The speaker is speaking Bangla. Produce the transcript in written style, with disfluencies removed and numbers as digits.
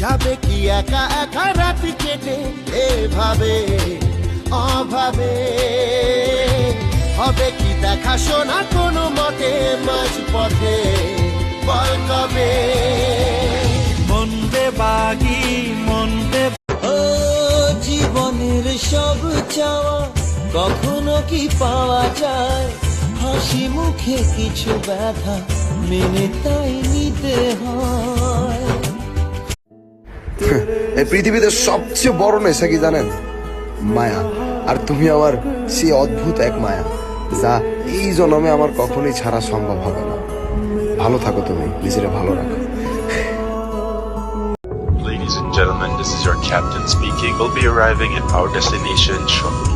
যাবে কি একা একা রাত কেটে এভাবে অভাবে, হবে কি দেখা শোনা কোনো মতে মাঝ পথে, বল কবে মন্দে বাগি মন্দে। ও জীবনের সব চাওয়া কখনো কি পাওয়া যায়, হাসি মুখে কিছু ব্যথা মেনে তাই নিতে হয়। এই পৃথিবীতে সবচেয়ে বড় নেশা কি জানেন? মায়া। আর তুমি আমার সেই অদ্ভুত এক মায়া, যা এই জন্মে আমার কখনোই ছাড়া সম্ভব হবে না। ভালো থাকো তুমি, নিজেরা ভালো রাখো। Ladies and gentlemen, this is your captain speaking. We'll be arriving at our destination shortly.